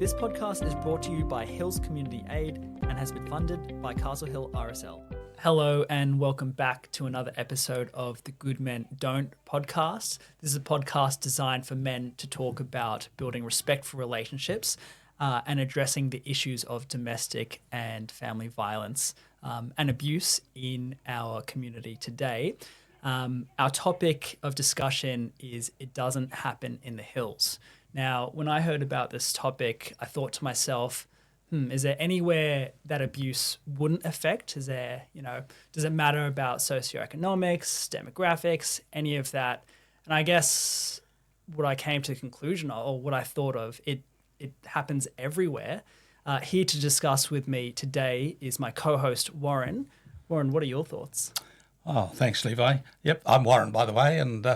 This podcast is brought to you by Hills Community Aid and has been funded by Castle Hill RSL. Hello and welcome back to another episode of the Good Men Don't podcast. This is a podcast designed for men to talk about building respectful relationships and addressing the issues of domestic and family violence and abuse in our community today. Our topic of discussion is It Doesn't Happen in the Hills. Now, when I heard about this topic, I thought to myself, is there anywhere that abuse wouldn't affect? Is there, does it matter about socioeconomics, demographics, any of that? And I guess what I came to the conclusion of, or what I thought of, it happens everywhere. Here to discuss with me today is my co-host, Warren. Warren, what are your thoughts? Oh, thanks, Levi. Yep, I'm Warren, by the way, and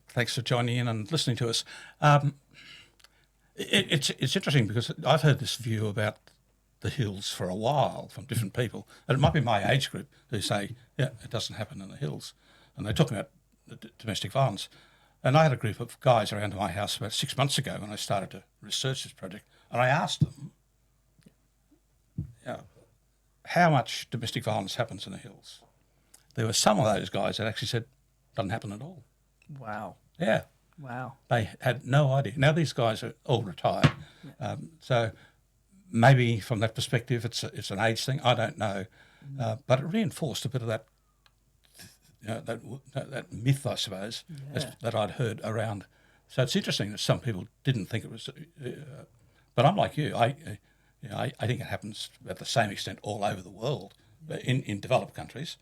thanks for joining in and listening to us. It's interesting because I've heard this view about the hills for a while from different people, and it might be my age group who say, yeah, it doesn't happen in the hills, and they're talking about domestic violence. And I had a group of guys around to my house about 6 months ago when I started to research this project, and I asked them, how much domestic violence happens in the hills? There were some of those guys that actually said, it doesn't happen at all. Wow. Yeah. Wow. They had no idea. Now these guys are all retired, so maybe from that perspective it's an age thing. I don't know, but it reinforced a bit of that, that myth, I suppose, that I'd heard around. So it's interesting that some people didn't think it was, but I'm like you. I think it happens at the same extent all over the world, in developed countries,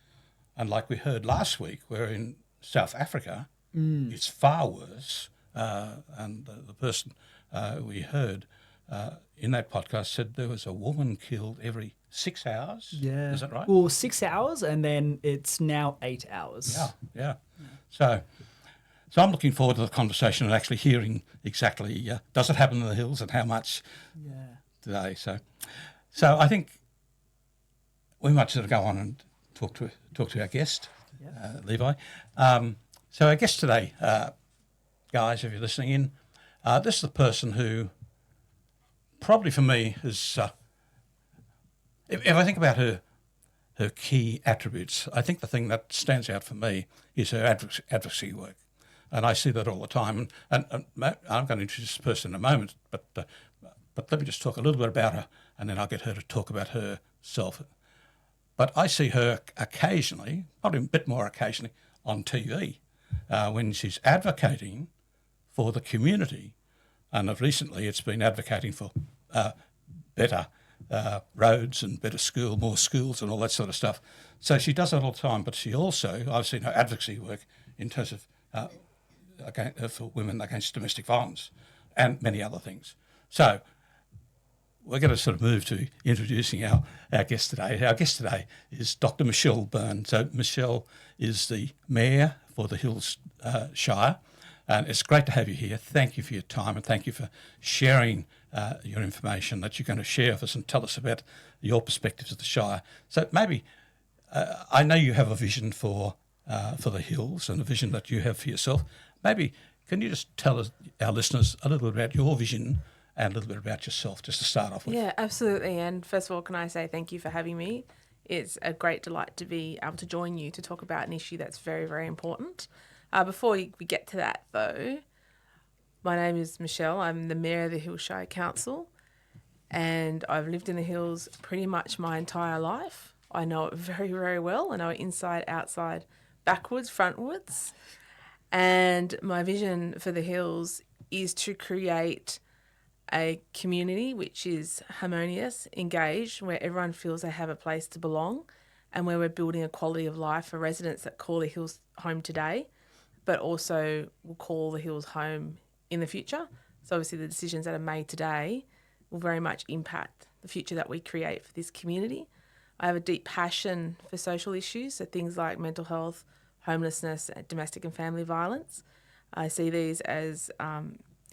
and like we heard last week, we're in South Africa. It's far worse, and the person we heard in that podcast said there was a woman killed every 6 hours. Yeah. Is that right? Well, 6 hours, and then it's now 8 hours. Yeah. So I'm looking forward to the conversation and actually hearing exactly does it happen in the hills and how much today. So I think we might sort of go on and talk to our guest, Levi. So our guest today, guys, if you're listening in, this is the person who probably for me is, if I think about her key attributes, I think the thing that stands out for me is her advocacy work. And I see that all the time. And I'm going to introduce this person in a moment, but let me just talk a little bit about her, and then I'll get her to talk about herself. But I see her occasionally, probably a bit more occasionally, on TV. When she's advocating for the community, and recently it's been advocating for better roads and better more schools and all that sort of stuff. So she does that all the time, but she also, I've seen her advocacy work in terms of for women against domestic violence and many other things. So we're going to sort of move to introducing our guest today. Our guest today is Dr Michelle Byrne. So Michelle is the Mayor for the Hills Shire, and it's great to have you here. Thank you for your time, and thank you for sharing your information that you're going to share with us and tell us about your perspectives of the Shire. So maybe, I know you have a vision for the Hills and a vision that you have for yourself. Maybe can you just tell us, our listeners, a little bit about your vision and a little bit about yourself, just to start off with. Yeah, absolutely. And first of all, can I say thank you for having me. It's a great delight to be able to join you to talk about an issue that's very, very important. Before we get to that, though, my name is Michelle. I'm the Mayor of the Hills Shire Council, and I've lived in the Hills pretty much my entire life. I know it very, very well. I know it inside, outside, backwards, frontwards. And my vision for the Hills is to create a community which is harmonious, engaged, where everyone feels they have a place to belong, and where we're building a quality of life for residents that call the Hills home today, but also will call the Hills home in the future. So obviously the decisions that are made today will very much impact the future that we create for this community. I have a deep passion for social issues, so things like mental health, homelessness, domestic and family violence. I see these as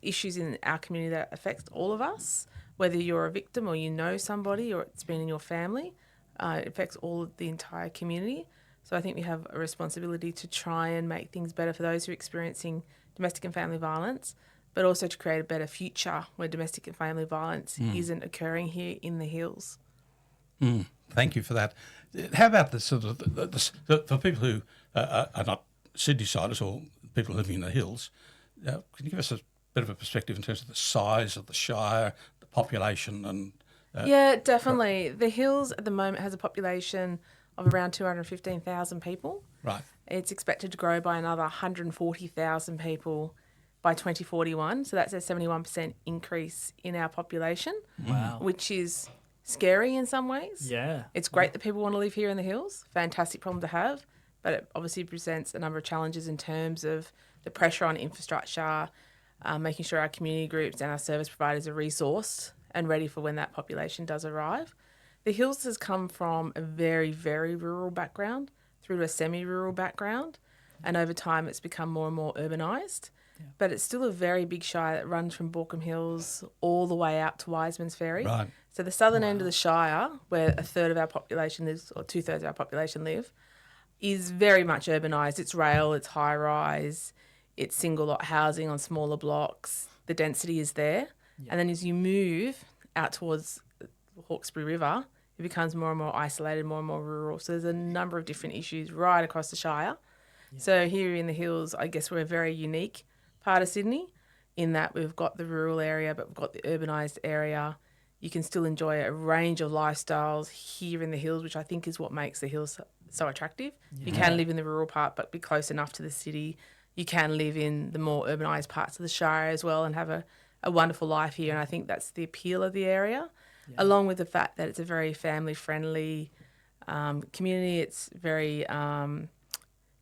issues in our community that affects all of us, whether you're a victim or you know somebody or it's been in your family. It affects all of the entire community. So I think we have a responsibility to try and make things better for those who are experiencing domestic and family violence, but also to create a better future where domestic and family violence isn't occurring here in the hills. Thank you for that. How about the sort of for people who are not Sydney-siders or people living in the hills? Can you give us a bit of a perspective in terms of the size of the Shire, the population, and Yeah, definitely. The hills at the moment has a population of around 215,000 people. right? It's expected to grow by another 140,000 people by 2041. So that's a 71% increase in our population, Wow. which is scary in some ways. Yeah. It's great that people want to live here in the hills. Fantastic problem to have. But it obviously presents a number of challenges in terms of the pressure on infrastructure, making sure our community groups and our service providers are resourced and ready for when that population does arrive. The hills has come from a very, very rural background through to a semi-rural background, and over time it's become more and more urbanised. Yeah. But it's still a very big shire that runs from Borkham Hills all the way out to Wiseman's Ferry. Right. So the southern end of the shire, where a third of our population lives, or 2/3 of our population live, is very much urbanised. It's rail, it's high-rise, it's single-lot housing on smaller blocks. The density is there. Yeah. And then as you move out towards the Hawkesbury River, it becomes more and more isolated, more and more rural. So there's a number of different issues right across the shire. Yeah. So here in the hills, I guess we're a very unique part of Sydney in that we've got the rural area, but we've got the urbanised area. You can still enjoy a range of lifestyles here in the hills, which I think is what makes the hills so attractive. Yeah. You can live in the rural part, but be close enough to the city. You can live in the more urbanised parts of the Shire as well and have a wonderful life here. And I think that's the appeal of the area, along with the fact that it's a very family-friendly community. It's very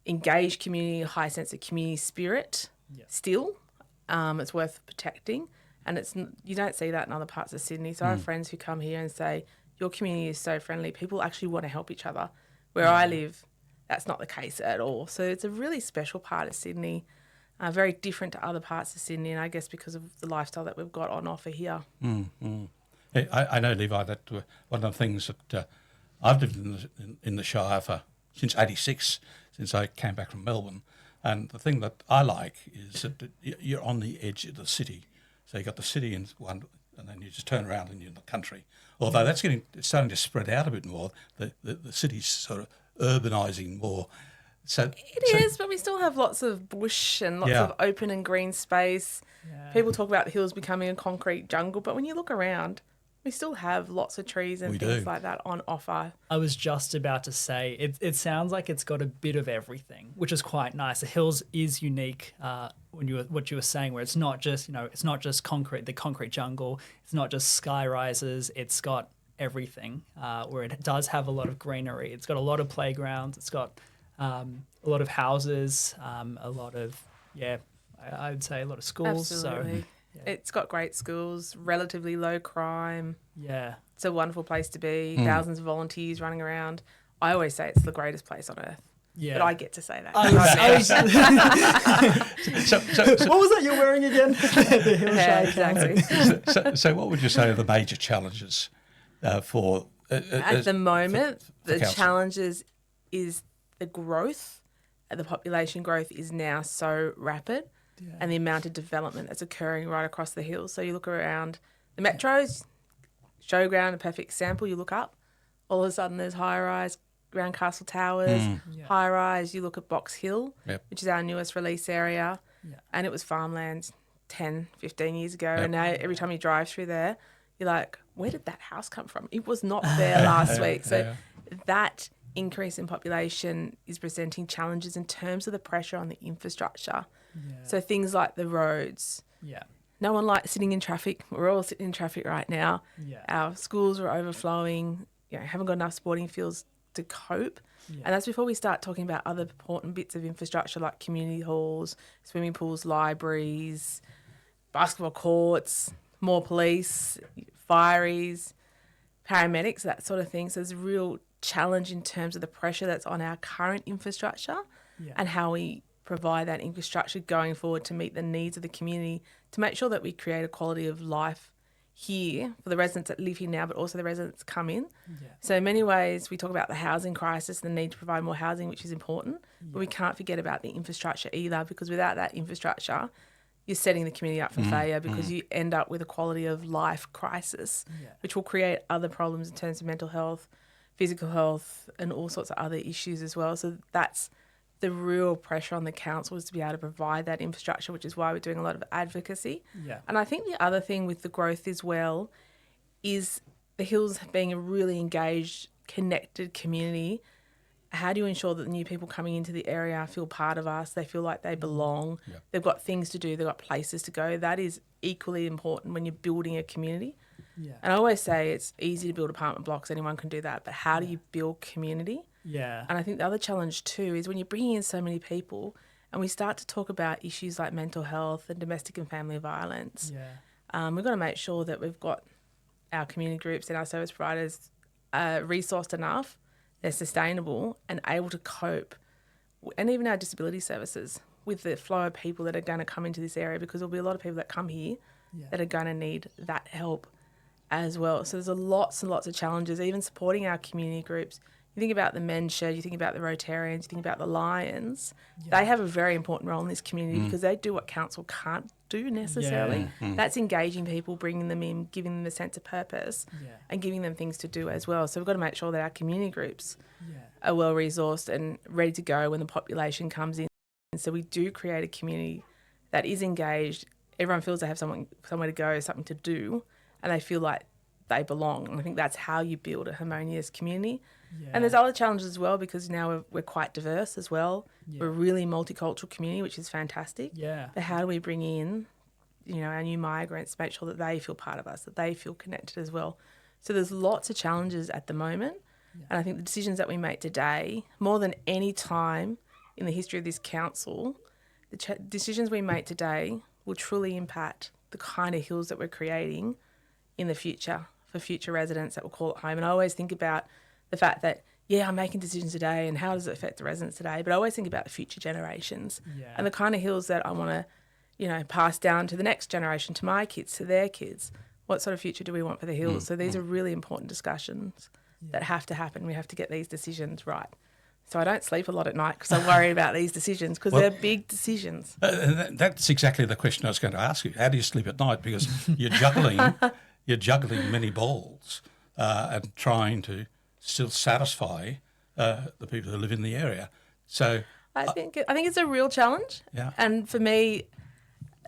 engaged community, high sense of community spirit still. It's worth protecting. And you don't see that in other parts of Sydney. So I have friends who come here and say, your community is so friendly. People actually want to help each other. Where I live, that's not the case at all. So it's a really special part of Sydney, very different to other parts of Sydney, and I guess because of the lifestyle that we've got on offer here. Hey, I know, Levi, that one of the things that I've lived in the Shire since '86, since I came back from Melbourne, and the thing that I like is that you're on the edge of the city. So you've got the city in one, and then you just turn around and you're in the country. Although it's starting to spread out a bit more. The city's sort of urbanising more. So it is, but we still have lots of bush and lots of open and green space. Yeah. People talk about the hills becoming a concrete jungle, but when you look around, we still have lots of trees and things like that on offer. I was just about to say, it sounds like it's got a bit of everything, which is quite nice. The hills is unique. What you were saying, where it's not just concrete, the concrete jungle. It's not just sky rises. It's got everything. Where it does have a lot of greenery. It's got a lot of playgrounds. It's got a lot of houses. A lot of I would say a lot of schools. Absolutely. So, it's got great schools, relatively low crime. Yeah. It's a wonderful place to be. Thousands of volunteers running around. I always say it's the greatest place on earth. Yeah. But I get to say that. So what was that you're wearing again? The Hillshire exactly. So what would you say are the major challenges for... At the moment, the council? Challenges is the growth. The population growth is now so rapid. Yeah. And the amount of development that's occurring right across the hills. So you look around the metros, Showground, a perfect example. You look up, all of a sudden there's high-rise, Grand Castle Towers, high-rise. You look at Box Hill, which is our newest release area, and it was farmland 10, 15 years ago. And now every time you drive through there, you're like, where did that house come from? It was not there last week. So that increase in population is presenting challenges in terms of the pressure on the infrastructure. Yeah. So things like the roads. Yeah. No one likes sitting in traffic. We're all sitting in traffic right now. Yeah. Our schools are overflowing. Haven't got enough sporting fields to cope. Yeah. And that's before we start talking about other important bits of infrastructure like community halls, swimming pools, libraries, basketball courts, more police, fireys, paramedics, that sort of thing. So there's a real challenge in terms of the pressure that's on our current infrastructure and how we provide that infrastructure going forward to meet the needs of the community, to make sure that we create a quality of life here for the residents that live here now, but also the residents that come in. Yeah. So in many ways, we talk about the housing crisis, the need to provide more housing, which is important, but we can't forget about the infrastructure either, because without that infrastructure, you're setting the community up for failure because you end up with a quality of life crisis, which will create other problems in terms of mental health, physical health, and all sorts of other issues as well. So that's the real pressure on the council, is to be able to provide that infrastructure, which is why we're doing a lot of advocacy. Yeah. And I think the other thing with the growth as well is the Hills being a really engaged, connected community. How do you ensure that the new people coming into the area feel part of us? They feel like they belong. Yep. They've got things to do. They've got places to go. That is equally important when you're building a community. Yeah. And I always say it's easy to build apartment blocks. Anyone can do that. But how do you build community? Yeah. And I think the other challenge too is when you're bringing in so many people and we start to talk about issues like mental health and domestic and family violence, we've got to make sure that we've got our community groups and our service providers resourced enough, they're sustainable and able to cope, and even our disability services, with the flow of people that are going to come into this area, because there'll be a lot of people that come here that are going to need that help as well. So there's lots and lots of challenges, even supporting our community groups. You think about the Men's Shed, you think about the Rotarians, you think about the Lions. They have a very important role in this community because they do what council can't do necessarily. That's engaging people, bringing them in, giving them a sense of purpose and giving them things to do as well. So we've got to make sure that our community groups are well resourced and ready to go when the population comes in. And so we do create a community that is engaged. Everyone feels they have somewhere to go, something to do, and they feel like they belong. And I think that's how you build a harmonious community. And there's other challenges as well, because now we're quite diverse as well. We're a really multicultural community, which is fantastic. But how do we bring in, our new migrants, make sure that they feel part of us, that they feel connected as well? So there's lots of challenges at the moment. And I think the decisions that we make today, more than any time in the history of this council, the decisions we make today will truly impact the kind of Hills that we're creating in the future for future residents that will call it home. And I always think about the fact that, I'm making decisions today and how does it affect the residents today? But I always think about the future generations and the kind of Hills that I want to, pass down to the next generation, to my kids, to their kids. What sort of future do we want for the Hills? So these are really important discussions that have to happen. We have to get these decisions right. So I don't sleep a lot at night because I worry about these decisions, because they're big decisions. That's exactly the question I was going to ask you. How do you sleep at night? Because you're juggling many balls and trying to still satisfy the people who live in the area. So I think it's a real challenge. Yeah. And for me,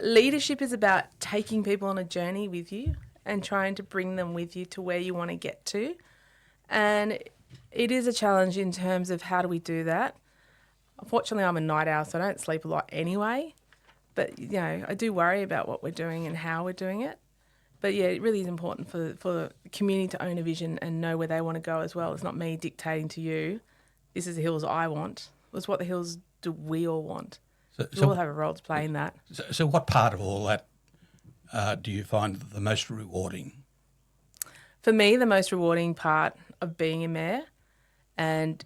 leadership is about taking people on a journey with you and trying to bring them with you to where you want to get to. And it is a challenge in terms of how do we do that. Unfortunately, I'm a night owl, so I don't sleep a lot anyway. But, I do worry about what we're doing and how we're doing it. But, it really is important for the community to own a vision and know where they want to go as well. It's not me dictating to you, this is the Hills I want. It's what the Hills do we all want. We all have a role to play in that. So what part of all that do you find the most rewarding? For me, the most rewarding part of being a mayor, and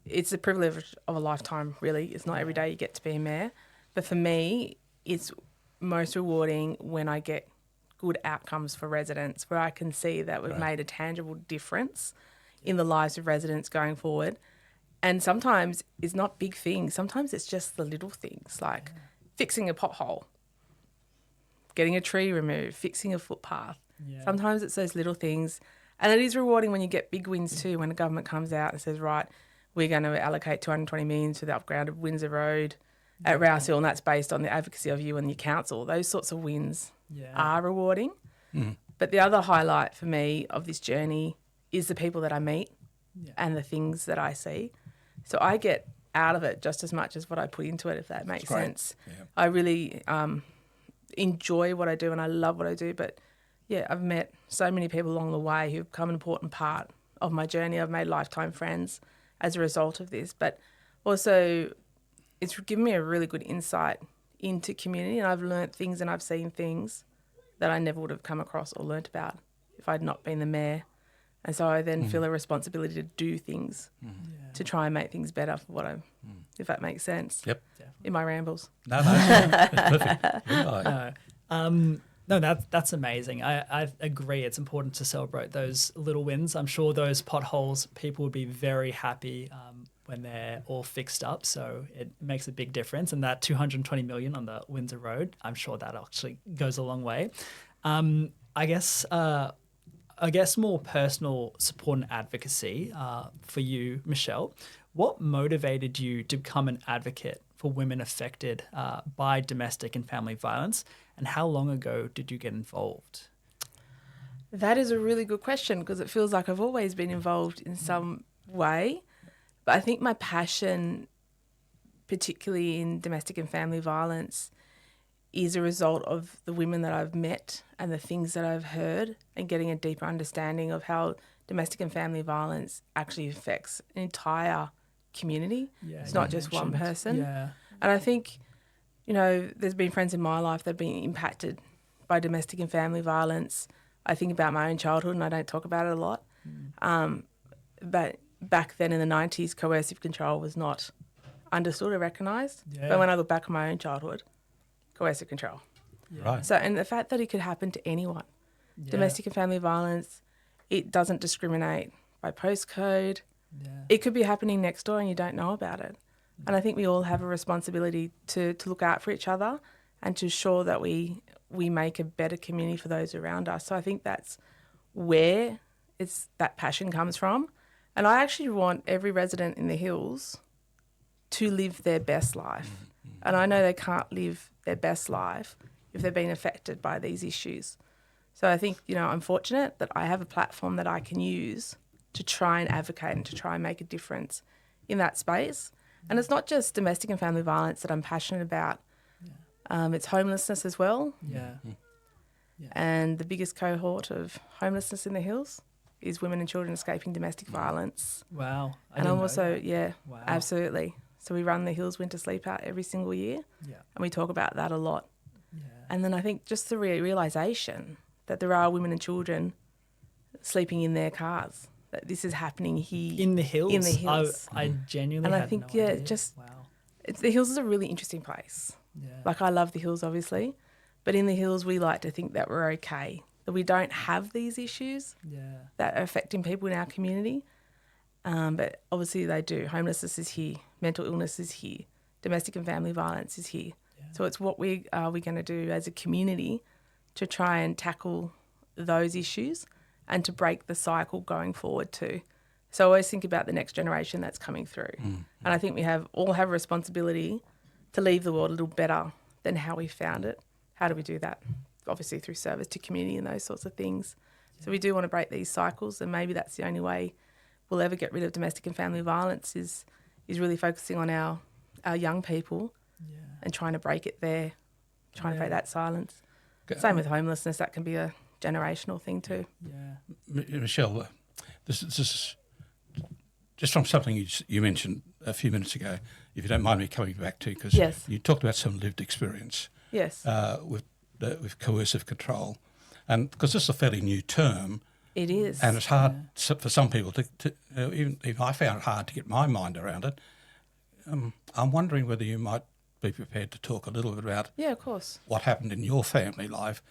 it's a privilege of a lifetime, really. It's not every day you get to be a mayor. But for me, it's most rewarding when I get good outcomes for residents, where I can see that we've made a tangible difference in the lives of residents going forward. And sometimes it's not big things. Sometimes it's just the little things, like fixing a pothole, getting a tree removed, fixing a footpath. Sometimes it's those little things. And it is rewarding when you get big wins too, when the government comes out and says, right, we're going to allocate 220 million to the upgrade of Windsor Road at Rouse Hill, and that's based on the advocacy of you and your council. Those sorts of wins are rewarding. But the other highlight for me of this journey is the people that I meet and the things that I see. So I get out of it just as much as what I put into it, if that makes sense. I really enjoy what I do and I love what I do, but I've met so many people along the way who've become an important part of my journey. I've made lifetime friends as a result of this, but also it's given me a really good insight into community, and I've learnt things and I've seen things that I never would have come across or learnt about if I'd not been the mayor. And so I then feel a responsibility to do things to try and make things better for what if that makes sense. Yep. In my rambles. No, that's perfect. Right. No, that's amazing. I agree. It's important to celebrate those little wins. I'm sure those potholes, people would be very happy when they're all fixed up. So it makes a big difference. And that 220 million on the Windsor Road, I'm sure that actually goes a long way. I guess more personal support and advocacy for you, Michelle. What motivated you to become an advocate for women affected by domestic and family violence, and how long ago did you get involved? That is a really good question, because it feels like I've always been involved in some way. But I think my passion, particularly in domestic and family violence, is a result of the women that I've met and the things that I've heard, and getting a deeper understanding of how domestic and family violence actually affects an entire community. Yeah, it's not just one person. Yeah. And I think, there's been friends in my life that have been impacted by domestic and family violence. I think about my own childhood, and I don't talk about it a lot. But back then in the 90s, coercive control was not understood or recognised. Yeah. But when I look back on my own childhood, coercive control. Yeah. Right. So, and the fact that it could happen to anyone, domestic and family violence, it doesn't discriminate by postcode. Yeah. It could be happening next door and you don't know about it. And I think we all have a responsibility to look out for each other and to ensure that we make a better community for those around us. So I think that's where that passion comes from. And I actually want every resident in the hills to live their best life. And I know they can't live their best life if they've been affected by these issues. So I think, I'm fortunate that I have a platform that I can use to try and advocate and to try and make a difference in that space. And it's not just domestic and family violence that I'm passionate about. It's homelessness as well. Yeah. And the biggest cohort of homelessness in the hills is women and children escaping domestic violence. Wow. And I'm also, Wow. absolutely. So we run the Hills Winter Sleep Out every single year. Yeah. And we talk about that a lot. Yeah. And then I think just the realisation that there are women and children sleeping in their cars, that this is happening here. In the hills. In the hills. I genuinely And I had think, no idea. just wow. the hills is a really interesting place. Yeah. Like, I love the hills, obviously, but in the hills we like to think that we're okay, that we don't have these issues that are affecting people in our community. But obviously they do. Homelessness is here, mental illness is here, domestic and family violence is here. Yeah. So it's what we're going to do as a community to try and tackle those issues and to break the cycle going forward too. So I always think about the next generation that's coming through. And I think we all have a responsibility to leave the world a little better than how we found it. How do we do that? Obviously through service to community and those sorts of things. So we do want to break these cycles, and maybe that's the only way we'll ever get rid of domestic and family violence is really focusing on our young people and trying to break it there, trying to break that silence. Same with homelessness, that can be a generational thing too. Yeah. Michelle, this is just from something you mentioned a few minutes ago, if you don't mind me coming back to, because you talked about some lived experience with coercive control. And because this is a fairly new term. It is. And it's hard for some people to even I found it hard to get my mind around it. I'm wondering whether you might be prepared to talk a little bit about of course, what happened in your family life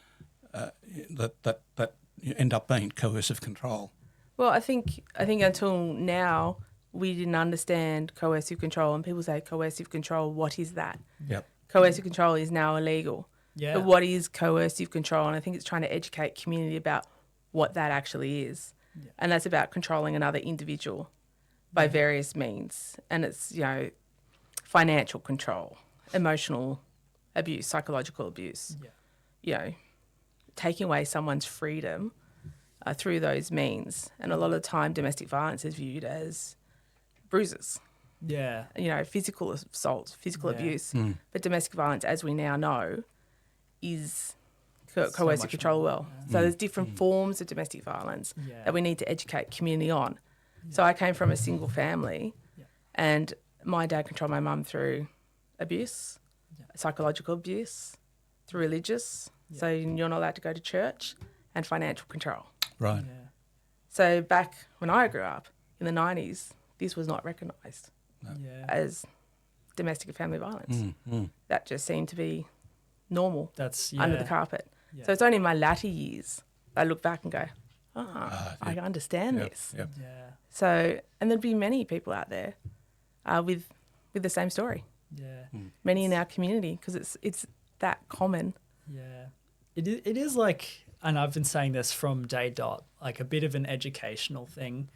that you end up being coercive control. Well, I think until now we didn't understand coercive control, and people say coercive control, what is that? Yep. Coercive control is now illegal. Yeah. But what is coercive control? And I think it's trying to educate community about what that actually is. Yeah. And that's about controlling another individual by various means. And it's, financial control, emotional abuse, psychological abuse, taking away someone's freedom through those means. And a lot of the time domestic violence is viewed as bruises. Yeah. Physical assault, physical abuse. But domestic violence, as we now know, is coercive control So there's different forms of domestic violence that we need to educate community on. So I came from a single family and my dad controlled my mum through abuse, psychological abuse, through religious. So you're not allowed to go to church, and financial control. Right. Yeah. So back when I grew up in the 90s, this was not recognised as domestic and family violence. That just seemed to be normal. That's under the carpet. Yeah. So it's only in my latter years I look back and go, I understand this. Yep. Yeah. So, and there'd be many people out there with the same story. Yeah. Many in our community, because it's that common. Yeah. It is like, and I've been saying this from day dot, like a bit of an educational thing,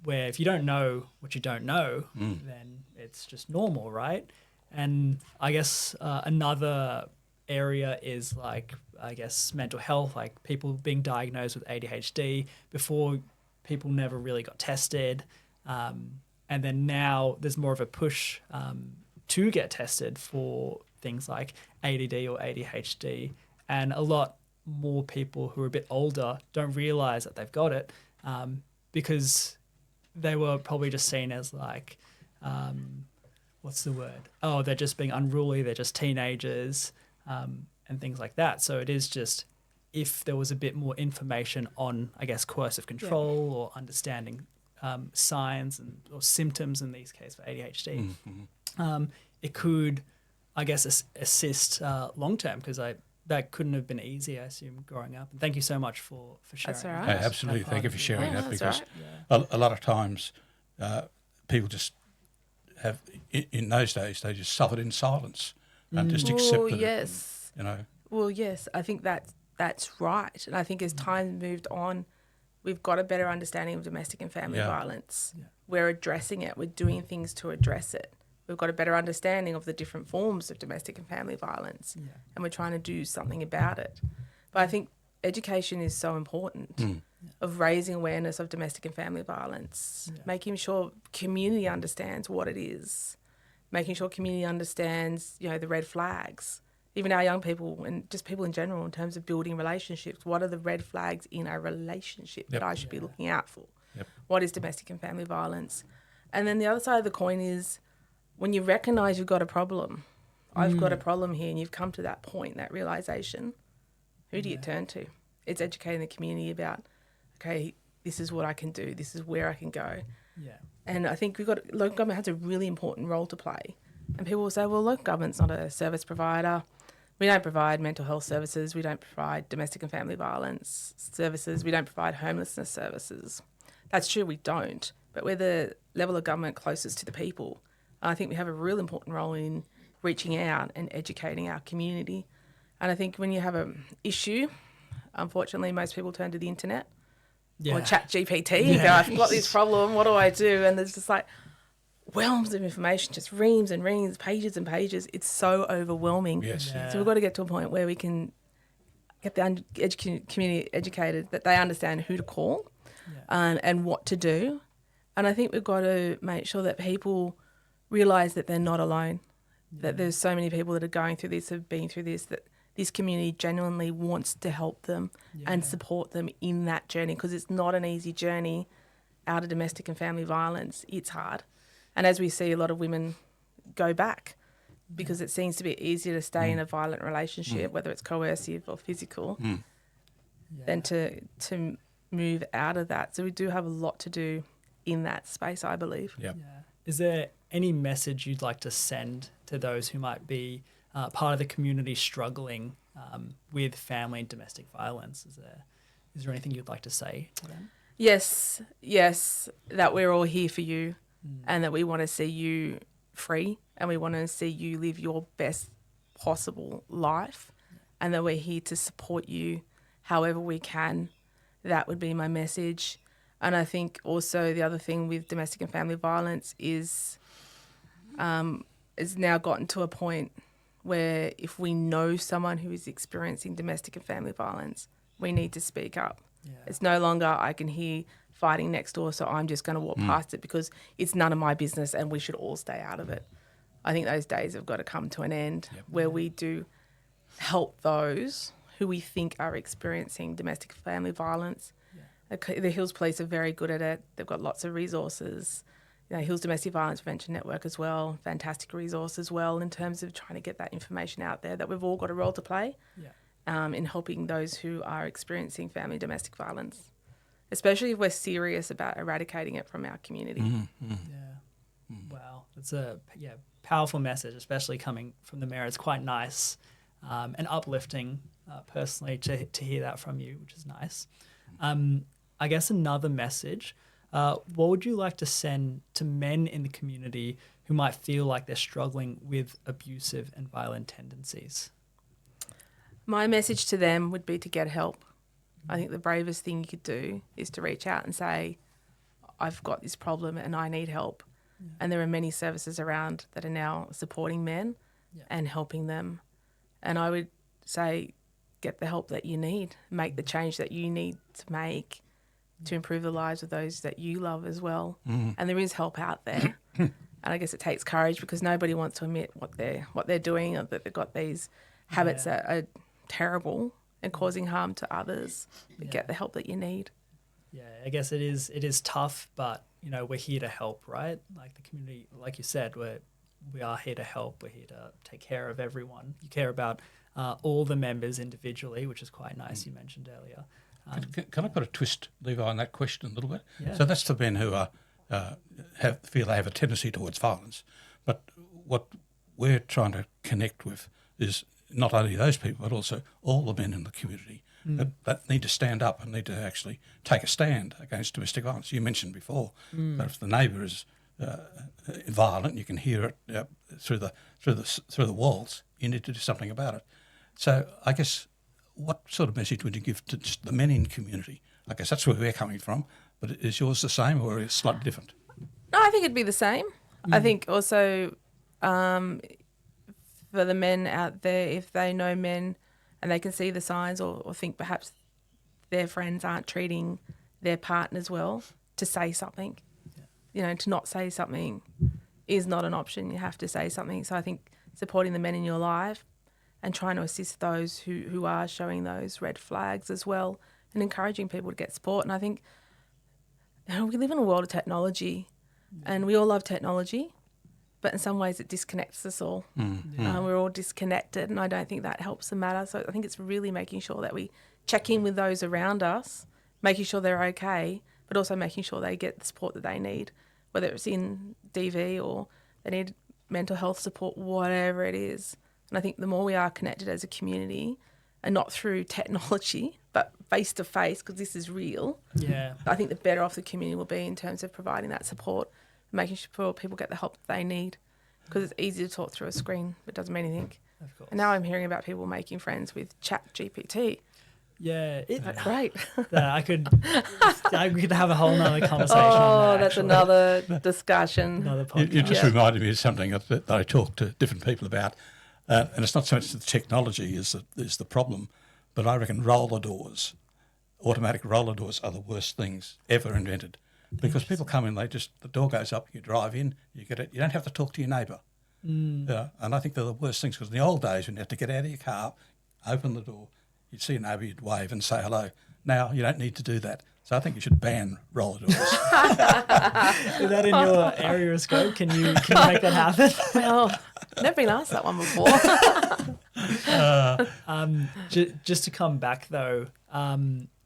where if you don't know what you don't know, then it's just normal, right? And I guess another area is like, I guess, mental health, like people being diagnosed with ADHD before people never really got tested. And then now there's more of a push to get tested for things like ADD or ADHD. And a lot more people who are a bit older don't realize that they've got it because they were probably just seen as like, what's the word? Oh, they're just being unruly. They're just teenagers and things like that. So it is just if there was a bit more information on, I guess, coercive control or understanding signs or symptoms in these cases for ADHD, it could, I guess, assist long term because that couldn't have been easy, I assume, growing up. And thank you so much for sharing. That's all right. Yeah, absolutely. Thank you for sharing that because right. a lot of times people just have, in those days, they just suffered in silence and just accepted yes. it. You know. Well, yes, I think that's right. And I think as time moved on, we've got a better understanding of domestic and family violence. Yeah. We're addressing it. We're doing things to address it. We've got a better understanding of the different forms of domestic and family violence, and we're trying to do something about it. But I think education is so important of raising awareness of domestic and family violence, making sure community understands what it is, making sure community understands, the red flags. Even our young people and just people in general in terms of building relationships, what are the red flags in a relationship that I should be looking out for? Yep. What is domestic and family violence? And then the other side of the coin is when you recognise you've got a problem, I've got a problem here, and you've come to that point, that realisation, who do you turn to? It's educating the community about, okay, this is what I can do, this is where I can go. Yeah. And I think local government has a really important role to play. And people will say, well, local government's not a service provider. We don't provide mental health services. We don't provide domestic and family violence services. We don't provide homelessness services. That's true, we don't. But we're the level of government closest to the people. I think we have a real important role in reaching out and educating our community. And I think when you have an issue, unfortunately, most people turn to the internet or chat GPT and go, I've got this problem, what do I do? And there's just like realms of information, just reams and reams, pages and pages. It's so overwhelming. Yes. Yeah. So we've got to get to a point where we can get the community educated, that they understand who to call and what to do. And I think we've got to make sure that people realise that they're not alone, that there's so many people that are going through this, have been through this, that this community genuinely wants to help them and support them in that journey, because it's not an easy journey out of domestic and family violence. It's hard. And as we see, a lot of women go back because it seems to be easier to stay in a violent relationship, whether it's coercive or physical, than to move out of that. So we do have a lot to do in that space, I believe. Yep. Yeah. Is there any message you'd like to send to those who might be part of the community struggling with family and domestic violence? Is there anything you'd like to say to them? Yes, that we're all here for you and that we want to see you free and we want to see you live your best possible life and that we're here to support you however we can. That would be my message. And I think also the other thing with domestic and family violence is it's now gotten to a point where if we know someone who is experiencing domestic and family violence, we need to speak up. Yeah. It's no longer I can hear fighting next door, so I'm just going to walk past it because it's none of my business and we should all stay out of it. I think those days have got to come to an end where we do help those who we think are experiencing domestic family violence. Yeah. The Hills Police are very good at it. They've got lots of resources. Hills Domestic Violence Prevention Network as well, fantastic resource as well in terms of trying to get that information out there, that we've all got a role to play in helping those who are experiencing family domestic violence, especially if we're serious about eradicating it from our community. Mm-hmm. Yeah. Wow. That's a powerful message, especially coming from the Mayor. It's quite nice and uplifting personally to hear that from you, which is nice. I guess another message what would you like to send to men in the community who might feel like they're struggling with abusive and violent tendencies? My message to them would be to get help. I think the bravest thing you could do is to reach out and say, I've got this problem and I need help. Yeah. And there are many services around that are now supporting men and helping them. And I would say, get the help that you need, make the change that you need to make to improve the lives of those that you love as well. And there is help out there. And I guess it takes courage because nobody wants to admit what they're doing, or that they've got these habits that are terrible and causing harm to others. But get the help that you need. Yeah, I guess it is tough, but we're here to help, right? Like the community, like you said, we are here to help. We're here to take care of everyone. You care about all the members individually, which is quite nice. You mentioned earlier. Can I put a twist, Levi, on that question a little bit? Yeah. So that's the men who feel they have a tendency towards violence. But what we're trying to connect with is not only those people, but also all the men in the community that need to stand up and need to actually take a stand against domestic violence. You mentioned before that if the neighbour is violent, you can hear it through the walls. You need to do something about it. So I guess what sort of message would you give to just the men in community? I guess that's where we're coming from, but is yours the same or is it slightly different? No, I think it'd be the same. I think also for the men out there, if they know men and they can see the signs or think perhaps their friends aren't treating their partners well, to say something. To not say something is not an option. You have to say something. So I think supporting the men in your life and trying to assist those who are showing those red flags as well, and encouraging people to get support. And I think we live in a world of technology and we all love technology, but in some ways it disconnects us all. We're all disconnected, and I don't think that helps the matter. So I think it's really making sure that we check in with those around us, making sure they're okay, but also making sure they get the support that they need, whether it's in DV or they need mental health support, whatever it is. And I think the more we are connected as a community, and not through technology, but face-to-face, because this is real, I think the better off the community will be in terms of providing that support, making sure people get the help that they need, because it's easy to talk through a screen, but it doesn't mean anything. Of course. And now I'm hearing about people making friends with ChatGPT. Yeah, that's great. I could have a whole nother conversation on that. That's another discussion. Another podcast. You just reminded me of something that I talk to different people about, and it's not so much the technology is the problem, but I reckon automatic roller doors are the worst things ever invented, because people come in, the door goes up, you drive in, you get it, you don't have to talk to your neighbour. And I think they're the worst things, because in the old days when you had to get out of your car, open the door, you'd see a neighbour, you'd wave and say hello. Now you don't need to do that. So I think you should ban roller doors. Is that in your area of scope? Can you make that happen? Well, never been asked that one before. Just to come back though,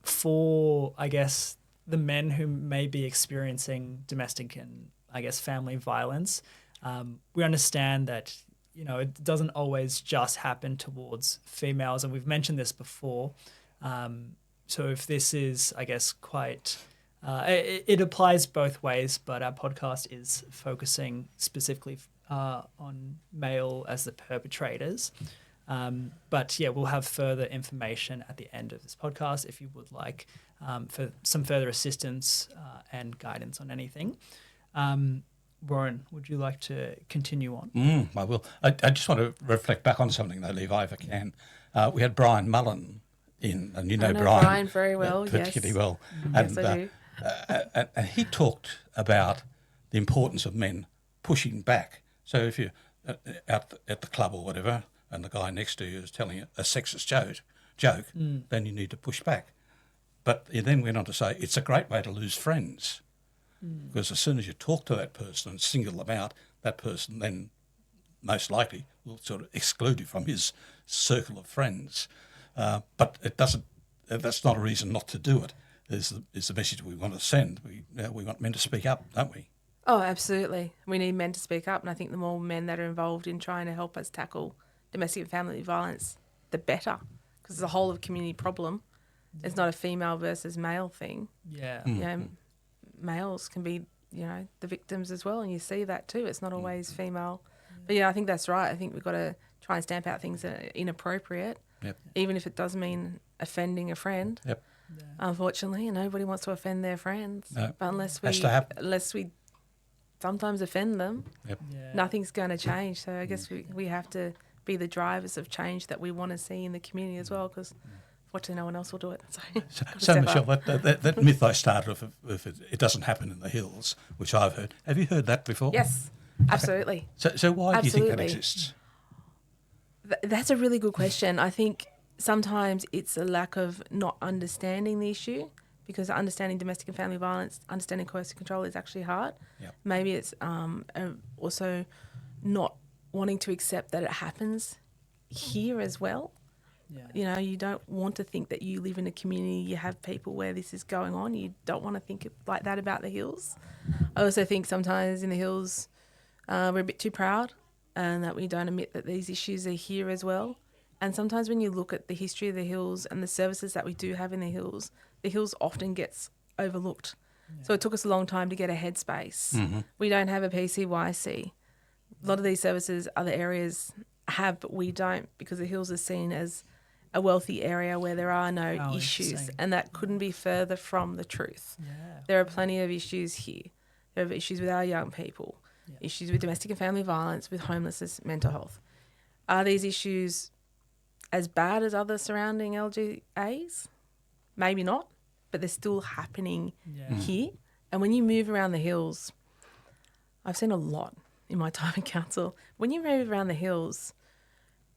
for I guess the men who may be experiencing domestic and I guess family violence, we understand that it doesn't always just happen towards females, and we've mentioned this before. So if this is, I guess, quite, it applies both ways, but our podcast is focusing specifically on male as the perpetrators. But yeah, we'll have further information at the end of this podcast if you would like for some further assistance and guidance on anything. Warren, would you like to continue on? I will. I just want to reflect back on something though, Levi, if I can. We had Brian Mullen in, and you know Brian very well, particularly well. Yes, I do. And he talked about the importance of men pushing back. So if you're out at the club or whatever, and the guy next to you is telling you a sexist joke, then you need to push back. But he then went on to say it's a great way to lose friends, because as soon as you talk to that person and single them out, that person then most likely will sort of exclude you from his circle of friends. But it doesn't. That's not a reason not to do it. Is the message we want to send. We want men to speak up, don't we? Oh, absolutely. We need men to speak up, and I think the more men that are involved in trying to help us tackle domestic and family violence, the better, because it's a whole of community problem. It's not a female versus male thing. Yeah. You know, males can be, the victims as well, and you see that too. It's not always female. But I think that's right. I think we've got to try and stamp out things that are inappropriate, even if it does mean offending a friend. Yep. Yeah. Unfortunately, nobody wants to offend their friends. No. But unless we sometimes offend them, nothing's going to change. So I guess we have to be the drivers of change that we want to see in the community as well, because fortunately no one else will do it. So Michelle, that myth I started with, if it doesn't happen in the hills, which I've heard. Have you heard that before? Yes, absolutely. So why do you think that exists? That's a really good question. I think sometimes it's a lack of not understanding the issue, because understanding domestic and family violence, understanding coercive control is actually hard. Yep. Maybe it's also not wanting to accept that it happens here as well. Yeah. You don't want to think that you live in a community, you have people where this is going on. You don't want to think like that about the hills. I also think sometimes in the hills we're a bit too proud, and that we don't admit that these issues are here as well. And sometimes when you look at the history of the hills and the services that we do have in the hills often gets overlooked. Yeah. So it took us a long time to get a headspace. Mm-hmm. We don't have a PCYC. A lot of these services other areas have, but we don't, because the hills are seen as a wealthy area where there are no issues, and that couldn't be further from the truth. Yeah. There are plenty of issues here. There are issues with our young people, issues with domestic and family violence, with homelessness, mental health. Are these issues as bad as other surrounding LGAs? Maybe not, but they're still happening here. And when you move around the hills, I've seen a lot in my time in council. When you move around the hills,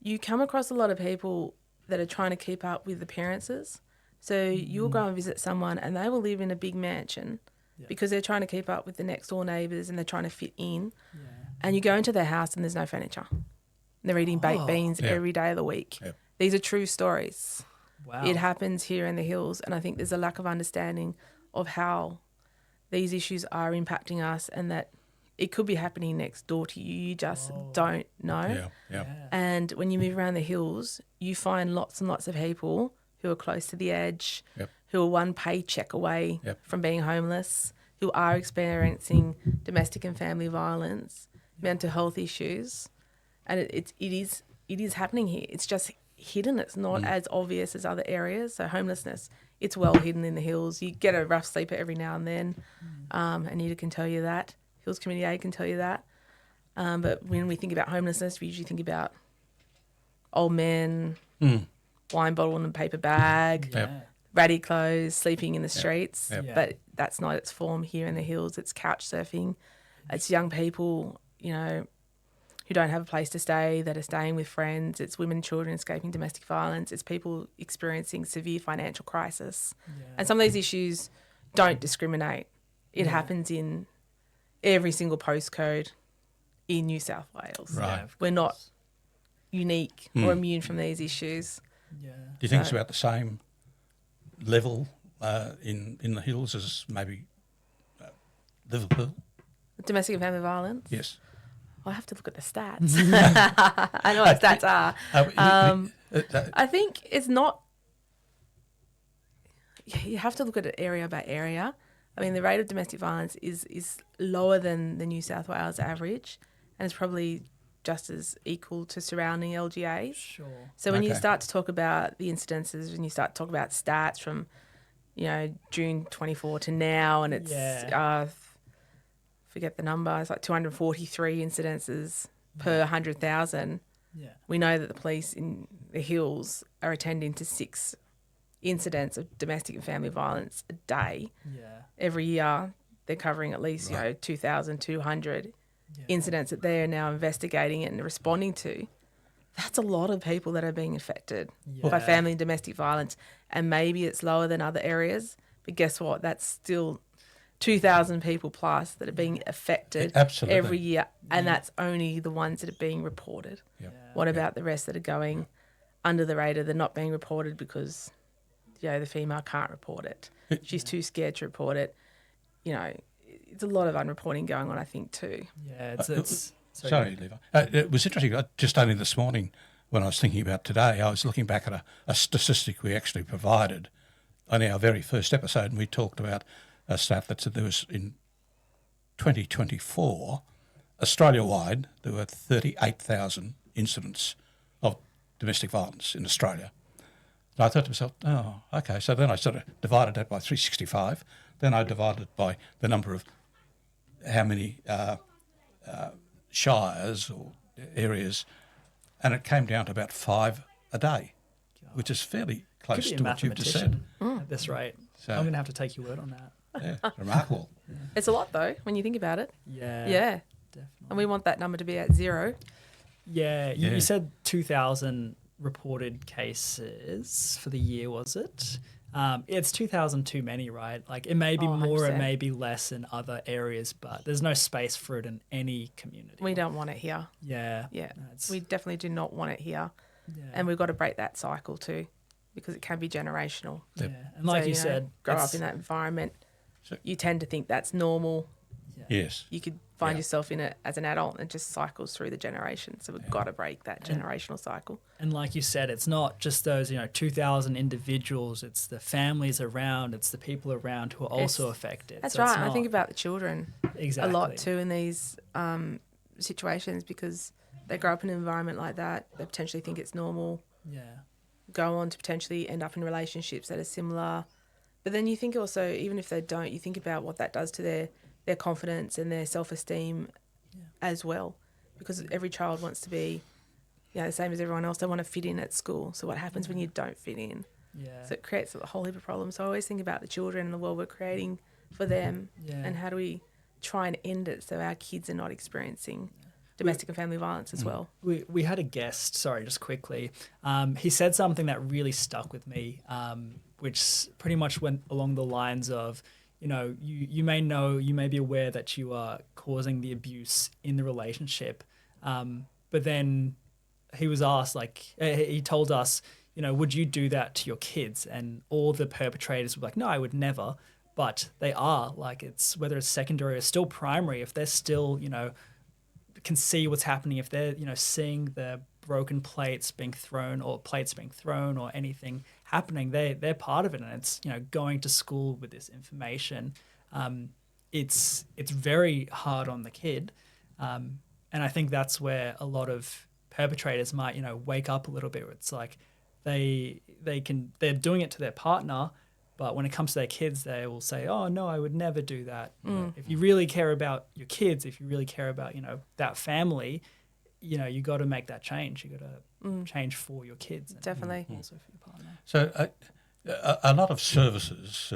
you come across a lot of people that are trying to keep up with appearances. So you'll go and visit someone and they will live in a big mansion because they're trying to keep up with the next door neighbours and they're trying to fit in. Yeah. And you go into their house and there's no furniture. They're eating baked beans every day of the week. Yep. These are true stories. Wow. It happens here in the hills, and I think there's a lack of understanding of how these issues are impacting us, and that it could be happening next door to you. You just don't know. Yeah. And when you move around the hills, you find lots and lots of people who are close to the edge, who are one paycheck away from being homeless, who are experiencing domestic and family violence, mental health issues, and it is happening here. It's just hidden. It's not as obvious as other areas. So homelessness, it's well hidden in the hills. You get a rough sleeper every now and then. Anita can tell you that. Hills Community Aid can tell you that. But when we think about homelessness, we usually think about old men, wine bottle in a paper bag, ratty clothes, sleeping in the streets. But that's not its form here in the hills. It's couch surfing. It's young people, who don't have a place to stay, that are staying with friends. It's women and children escaping domestic violence. It's people experiencing severe financial crisis. Yeah. And some of these issues don't discriminate. It happens in every single postcode in New South Wales. Right. We're not unique or immune from these issues. Yeah. Do you think it's about the same level in the hills as maybe Liverpool? Domestic and family violence? Yes. I have to look at the stats. I know what stats are. I think it's not. You have to look at it area by area. I mean, the rate of domestic violence is lower than the New South Wales average, and it's probably just as equal to surrounding LGAs. Sure. So when you start to talk about the incidences, when you start to talk about stats from, June 24 to now, and it's forget the number, it's like 243 incidences per 100,000. Yeah. We know that the police in the hills are attending to 6 incidents of domestic and family violence a day. Yeah. Every year they're covering at least 2,200 incidents that they are now investigating and responding to. That's a lot of people that are being affected by family and domestic violence, and maybe it's lower than other areas, but guess what? That's still 2,000 people plus that are being affected every year, and that's only the ones that are being reported. Yep. What about the rest that are going under the radar? They're not being reported because, the female can't report it. She's too scared to report it. It's a lot of unreporting going on, I think, too. Yeah, it's sorry, Levi. It was interesting. Just only this morning when I was thinking about today, I was looking back at a statistic we actually provided on our very first episode, and we talked about a stat that said there was in 2024, Australia-wide, there were 38,000 incidents of domestic violence in Australia. So I thought to myself, oh, okay. So then I sort of divided that by 365. Then I divided it by the number of how many shires or areas, and it came down to about 5 a day, which is fairly close to what you've just said. At this rate. So, I'm going to have to take your word on that. Yeah, remarkable. It's a lot though when you think about it. Yeah. Yeah. Definitely. And we want that number to be at 0. Yeah. Yeah. You said 2,000 reported cases for the year, was it? It's 2,000 too many, right? Like it may be more, it 100%. may be less in other areas, but there's no space for it in any community. We don't want it here. Yeah. Yeah. No, it's- We definitely do not want it here. yeah. And we've got to break that cycle too, because it can be generational. Yeah. And like So, you know, said, grow it's- up in that environment, So- you tend to think that's normal. Yes. You could find Yeah. yourself in it as an adult and it just cycles through the generations. So we've got to break that generational cycle. And like you said, it's not just those, 2,000 individuals. It's the families around. It's the people around who are also affected. That's So it's right. I not- think about the children exactly a lot too in these situations, because they grow up in an environment like that. They potentially think it's normal, Yeah. go on to potentially end up in relationships that are similar. But then you think also, even if they don't, you think about what that does to their confidence and their self-esteem as well. Because every child wants to be, the same as everyone else. They want to fit in at school. So what happens when you don't fit in? Yeah. So it creates a whole heap of problems. So I always think about the children and the world we're creating for them, Yeah. and how do we try and end it so our kids are not experiencing domestic and family violence as well. We had a guest, sorry, just quickly. He said something that really stuck with me, which pretty much went along the lines of, you may be aware that you are causing the abuse in the relationship. But then he was asked, he told us, would you do that to your kids? And all the perpetrators were like, no, I would never. But they are, it's whether it's secondary or still primary, if they're still, can see what's happening, if they're seeing the broken plates being thrown or anything happening, they're part of it, and it's going to school with this information. It's very hard on the kid, and I think that's where a lot of perpetrators might wake up a little bit. Where it's like they're doing it to their partner, but when it comes to their kids, they will say, oh, no, I would never do that. If you really care about your kids, if you really care about, that family, you got to make that change. You got to change for your kids. And Definitely. also for your partner. So a lot of services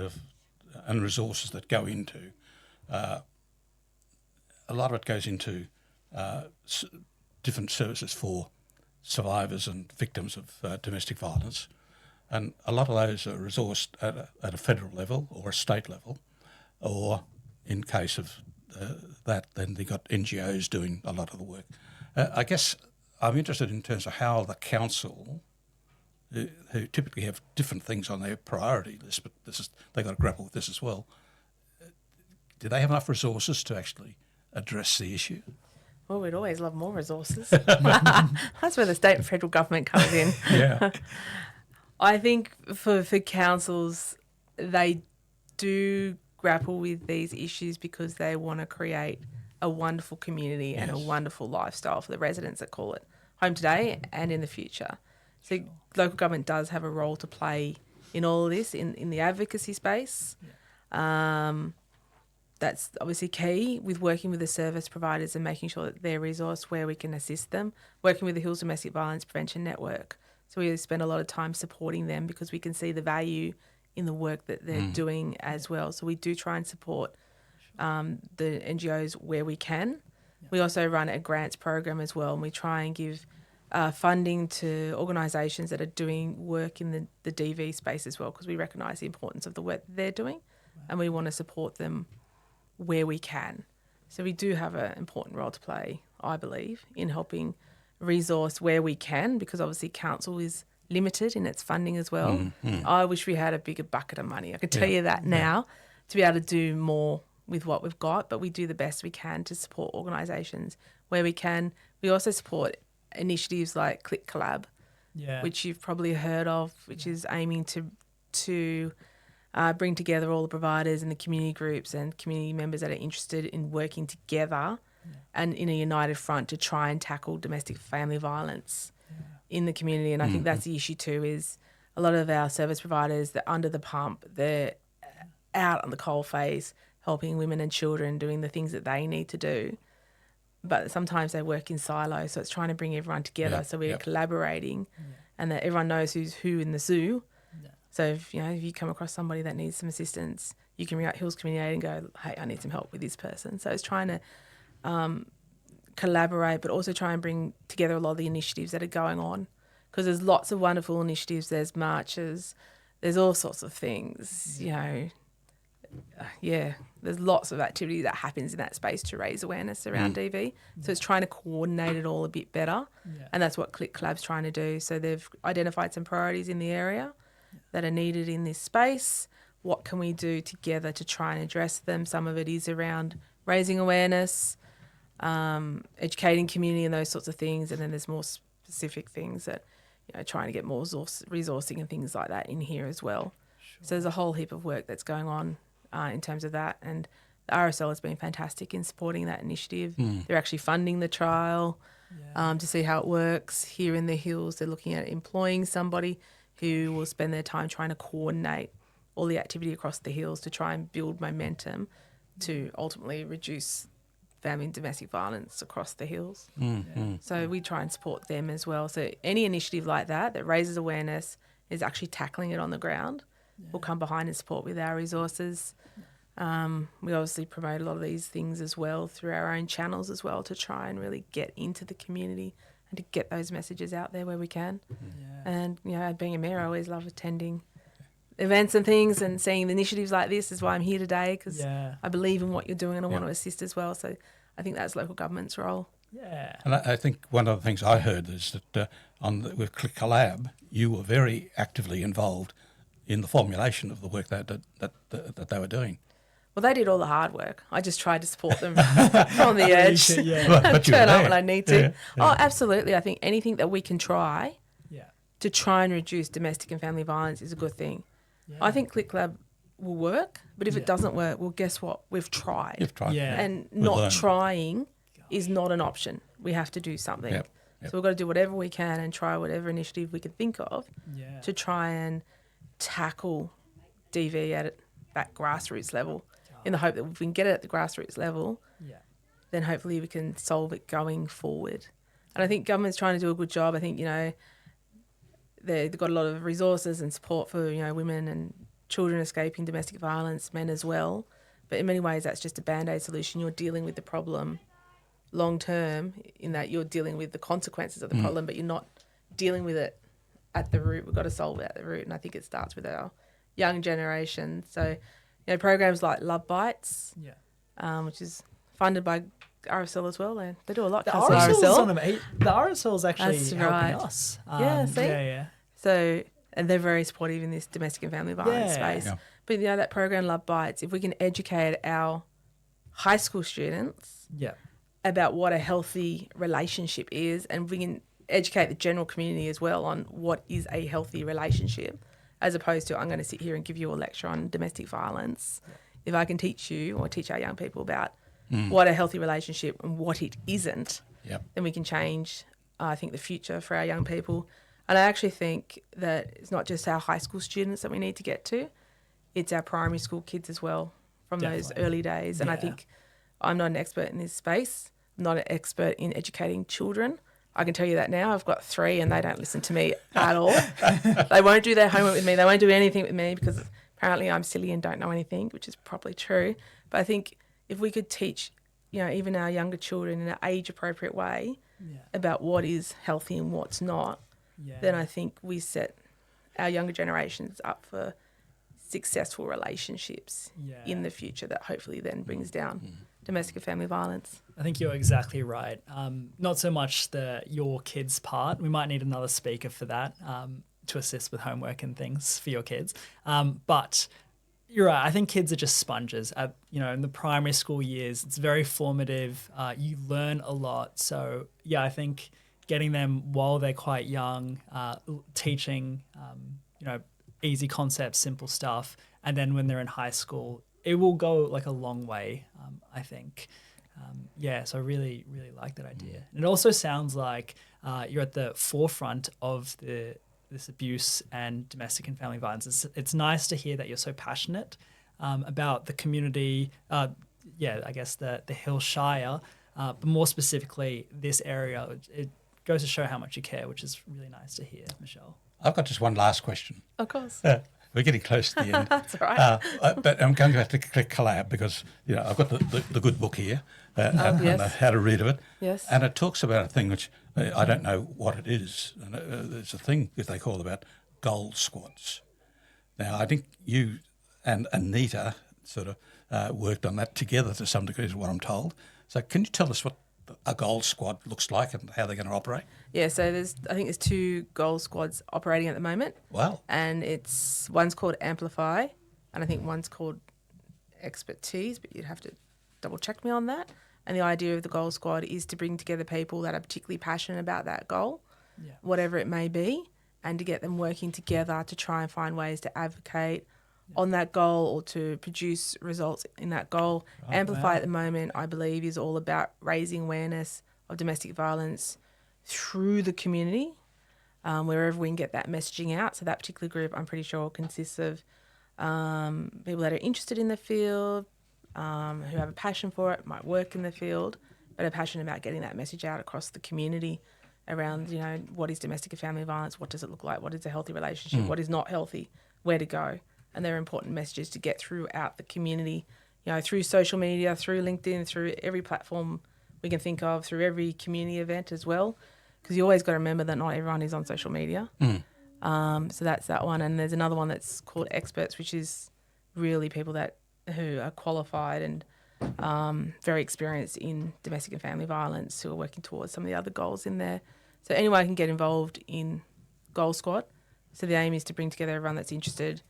and resources that go into, a lot of it goes into different services for survivors and victims of domestic violence. And a lot of those are resourced at a federal level or a state level, or in case of that, then they've got NGOs doing a lot of the work. I guess I'm interested in terms of how the council, who typically have different things on their priority list, but they've got to grapple with this as well. Do they have enough resources to actually address the issue? Well, we'd always love more resources. That's where the state and federal government comes in. Yeah. I think for councils, they do grapple with these issues because they want to create a wonderful community and a wonderful lifestyle for the residents that call it home today and in the future. So local government does have a role to play in all of this, in the advocacy space. That's obviously key with working with the service providers and making sure that they're resourced where we can assist them, working with the Hills Domestic Violence Prevention Network. So we spend a lot of time supporting them because we can see the value in the work that they're doing as well. So we do try and support the NGOs where we can. We also run a grants program as well, and we try and give funding to organisations that are doing work in the DV space as well, because we recognise the importance of the work they're doing, and we want to support them where we can. So we do have an important role to play, I believe, in helping resource where we can, because obviously council is limited in its funding as well. I wish we had a bigger bucket of money. I can tell you that now, to be able to do more with what we've got, but we do the best we can to support organisations where we can. We also support initiatives like Click Collab, which you've probably heard of, which is aiming to bring together all the providers and the community groups and community members that are interested in working together and in a united front to try and tackle domestic family violence in the community. And I think that's the issue too, is a lot of our service providers, they're under the pump, they're out on the coalface, helping women and children doing the things that they need to do. But sometimes they work in silos, so it's trying to bring everyone together so we're collaborating and that everyone knows who's who in the zoo. So if you come across somebody that needs some assistance, you can ring out Hills Community Aid and go, hey, I need some help with this person. So it's trying to collaborate, but also try and bring together a lot of the initiatives that are going on, because there's lots of wonderful initiatives. There's marches, there's all sorts of things, there's lots of activity that happens in that space to raise awareness around DV. So it's trying to coordinate it all a bit better, and that's what Click Collab's trying to do. So they've identified some priorities in the area that are needed in this space. What can we do together to try and address them? Some of it is around raising awareness, educating community and those sorts of things, and then there's more specific things that, trying to get more resourcing and things like that in here as well. Sure. So there's a whole heap of work that's going on in terms of that, and the RSL has been fantastic in supporting that initiative. They're actually funding the trial to see how it works here in the Hills. They're looking at employing somebody who will spend their time trying to coordinate all the activity across the Hills to try and build momentum to ultimately reduce family and domestic violence across the Hills. So we try and support them as well. So any initiative like that raises awareness, is actually tackling it on the ground, we'll come behind and support with our resources. We obviously promote a lot of these things as well through our own channels as well to try and really get into the community and to get those messages out there where we can. And, being a mayor, I always love attending events and things and seeing the initiatives like this is why I'm here today, because I believe in what you're doing and I want to assist as well. So I think that's local government's role. And I think one of the things I heard is that with Click Collab, you were very actively involved in the formulation of the work that they were doing. Well, they did all the hard work. I just tried to support them from the edge, but turn up when I need to. Oh, absolutely. I think anything that we can try to try and reduce domestic and family violence is a good thing. I think Click Lab will work, but if it doesn't work, well, guess what? We've tried. You've tried. And not trying is not an option. We have to do something. So we've got to do whatever we can and try whatever initiative we can think of to try and tackle DV at that grassroots level, in the hope that if we can get it at the grassroots level, then hopefully we can solve it going forward. And I think government's trying to do a good job. I think, they've got a lot of resources and support for, women and children escaping domestic violence, men as well. But in many ways, that's just a Band-Aid solution. You're dealing with the problem long term, in that you're dealing with the consequences of the problem, but you're not dealing with it at the root. We've got to solve it at the root. And I think it starts with our young generation. So, programs like Love Bites, which is funded by RSL as well. They do a lot. The RSL is actually That's helping right. us. See? So, and they're very supportive in this domestic and family violence space. But, that program Love Bites, if we can educate our high school students about what a healthy relationship is, and we can educate the general community as well on what is a healthy relationship, as opposed to I'm going to sit here and give you a lecture on domestic violence. If I can teach you or teach our young people about what a healthy relationship and what it isn't, then we can change, I think, the future for our young people. And I actually think that it's not just our high school students that we need to get to, it's our primary school kids as well from those early days. And I think I'm not an expert in this space, I'm not an expert in educating children. I can tell you that now. I've got 3 and they don't listen to me at all. They won't do their homework with me. They won't do anything with me because apparently I'm silly and don't know anything, which is probably true. But I think if we could teach, even our younger children in an age-appropriate way about what is healthy and what's not, then I think we set our younger generations up for successful relationships in the future that hopefully then brings down domestic and family violence. I think you're exactly right. Not so much your kids' part. We might need another speaker for that to assist with homework and things for your kids. But you're right. I think kids are just sponges. In the primary school years, it's very formative. You learn a lot. So, I think getting them while they're quite young, teaching, easy concepts, simple stuff, and then when they're in high school, it will go like a long way, I think. So I really, really like that idea. And it also sounds like you're at the forefront of this abuse and domestic and family violence. It's nice to hear that you're so passionate about the community, I guess the Hill Shire, but more specifically this area. It goes to show how much you care, which is really nice to hear, Michelle. I've got just one last question. Of course. We're getting close to the end. That's all right. But I'm going to have to click collab because I've got the good book here and how to read of it. Yes. And it talks about a thing which I don't know what it is. And it's a thing that they call about goal squads. Now, I think you and Anita sort of worked on that together to some degree is what I'm told. So can you tell us what a goal squad looks like and how they're going to operate? Yeah, so I think there's 2 goal squads operating at the moment. Wow. And one's called Amplify, and I think one's called Expertise, but you'd have to double check me on that. And the idea of the goal squad is to bring together people that are particularly passionate about that goal, whatever it may be, and to get them working together to try and find ways to advocate on that goal or to produce results in that goal. Amplify at the moment, I believe, is all about raising awareness of domestic violence through the community, wherever we can get that messaging out. So that particular group, I'm pretty sure, consists of people that are interested in the field, who have a passion for it, might work in the field, but are passionate about getting that message out across the community around, what is domestic and family violence, what does it look like, what is a healthy relationship, what is not healthy, where to go. And they're important messages to get throughout the community, through social media, through LinkedIn, through every platform we can think of, through every community event as well. Because you always got to remember that not everyone is on social media. So that's that one. And there's another one that's called Experts, which is really people who are qualified and very experienced in domestic and family violence who are working towards some of the other goals in there. So anyone can get involved in Goal Squad. So the aim is to bring together everyone that's interested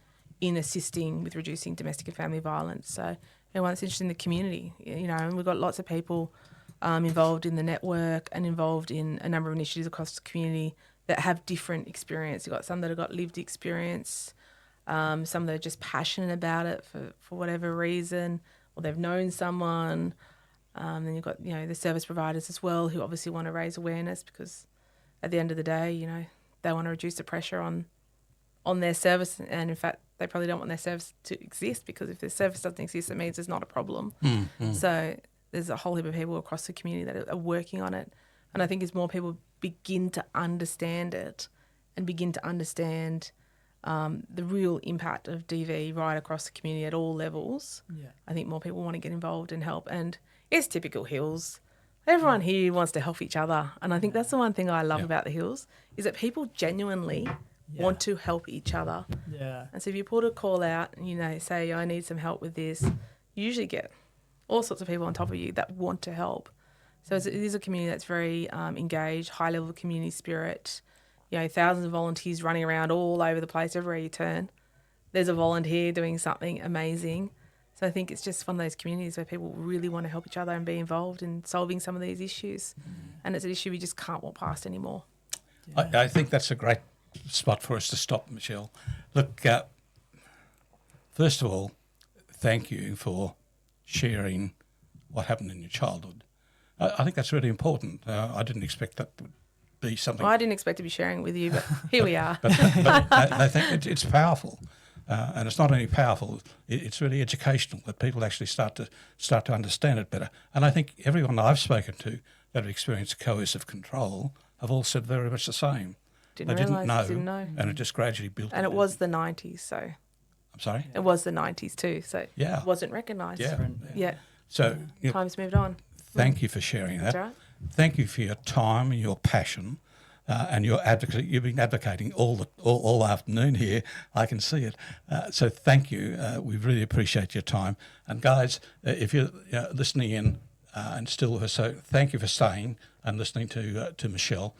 in assisting with reducing domestic and family violence. So anyone that's interested in the community, and we've got lots of people involved in the network and involved in a number of initiatives across the community that have different experience. You've got some that have got lived experience, some that are just passionate about it for whatever reason, or they've known someone. Then you've got, the service providers as well who obviously want to raise awareness because at the end of the day, they want to reduce the pressure on their service, and in fact they probably don't want their service to exist because if their service doesn't exist it means there's not a problem. So there's a whole heap of people across the community that are working on it, and I think as more people begin to understand it and begin to understand the real impact of DV right across the community at all levels, I think more people want to get involved and help. And it's typical Hills. Everyone here wants to help each other, and I think that's the one thing I love about the Hills is that people genuinely want to help each other. And so if you put a call out and, say, I need some help with this, you usually get all sorts of people on top of you that want to help. So it is a community that's very engaged, high level of community spirit, thousands of volunteers running around all over the place. Everywhere you turn, there's a volunteer doing something amazing. So I think it's just one of those communities where people really want to help each other and be involved in solving some of these issues. And it's an issue we just can't walk past anymore. I think that's a great spot for us to stop, Michelle. Look, first of all, thank you for sharing what happened in your childhood. I think that's really important. I didn't expect that would be something. Well, I didn't expect to be sharing it with you, but here we are. but I think it's powerful, and it's not only powerful; it's really educational that people actually start to understand it better. And I think everyone I've spoken to that have experienced coercive control have all said very much the same. They didn't know, and it just gradually built. And it was the 90s, so. I'm sorry? It was the 90s too, so it wasn't recognised. Yeah. So time's moved on. Thank you for sharing that. That's right. Thank you for your time and your passion and your advocacy. You've been advocating all afternoon here. I can see it. So thank you. We really appreciate your time. And guys, if you're listening in and still with us, so thank you for staying and listening to Michelle.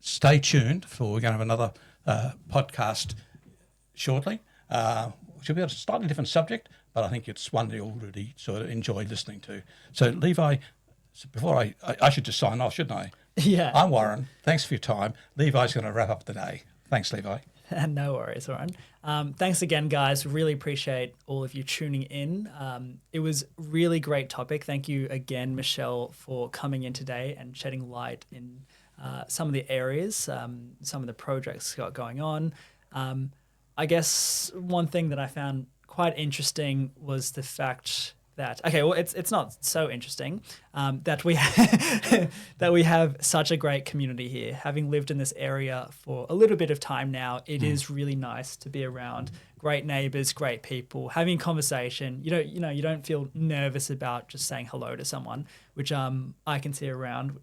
Stay tuned we're going to have another podcast shortly, which will be a slightly different subject, but I think it's one that you'll really sort of enjoy listening to. So Levi, before I should just sign off, shouldn't I? Yeah. I'm Warren. Thanks for your time. Levi's going to wrap up the day. Thanks, Levi. No worries, Warren. Thanks again, guys. Really appreciate all of you tuning in. It was really great topic. Thank you again, Michelle, for coming in today and shedding light in some of the areas, some of the projects got going on. I guess one thing that I found quite interesting was the fact that it's not so interesting that we that we have such a great community here. Having lived in this area for a little bit of time now, it is really nice to be around great neighbors, great people, having conversation. You don't feel nervous about just saying hello to someone, which I can see around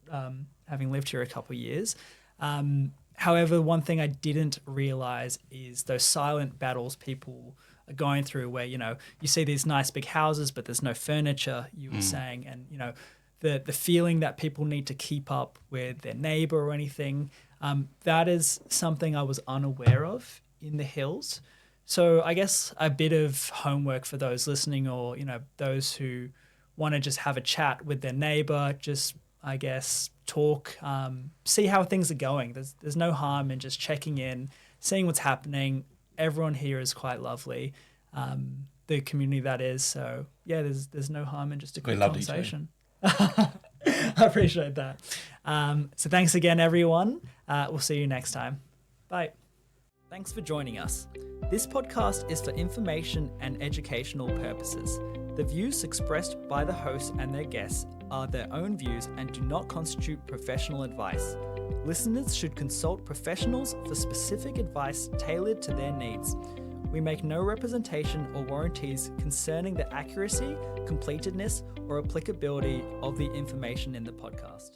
having lived here a couple of years. However, one thing I didn't realize is those silent battles people are going through where, you see these nice big houses, but there's no furniture, you were saying. And, the feeling that people need to keep up with their neighbor or anything, that is something I was unaware of in the hills. So I guess a bit of homework for those listening or, those who want to just have a chat with their neighbor, just, I guess, talk, see how things are going. There's no harm in just checking in, seeing what's happening. Everyone here is quite lovely, the community that is. So yeah, there's no harm in just a quick conversation. I appreciate that. So thanks again, everyone. We'll see you next time. Bye. Thanks for joining us. This podcast is for information and educational purposes. The views expressed by the host and their guests are their own views and do not constitute professional advice. Listeners should consult professionals for specific advice tailored to their needs. We make no representation or warranties concerning the accuracy, completeness, or applicability of the information in the podcast.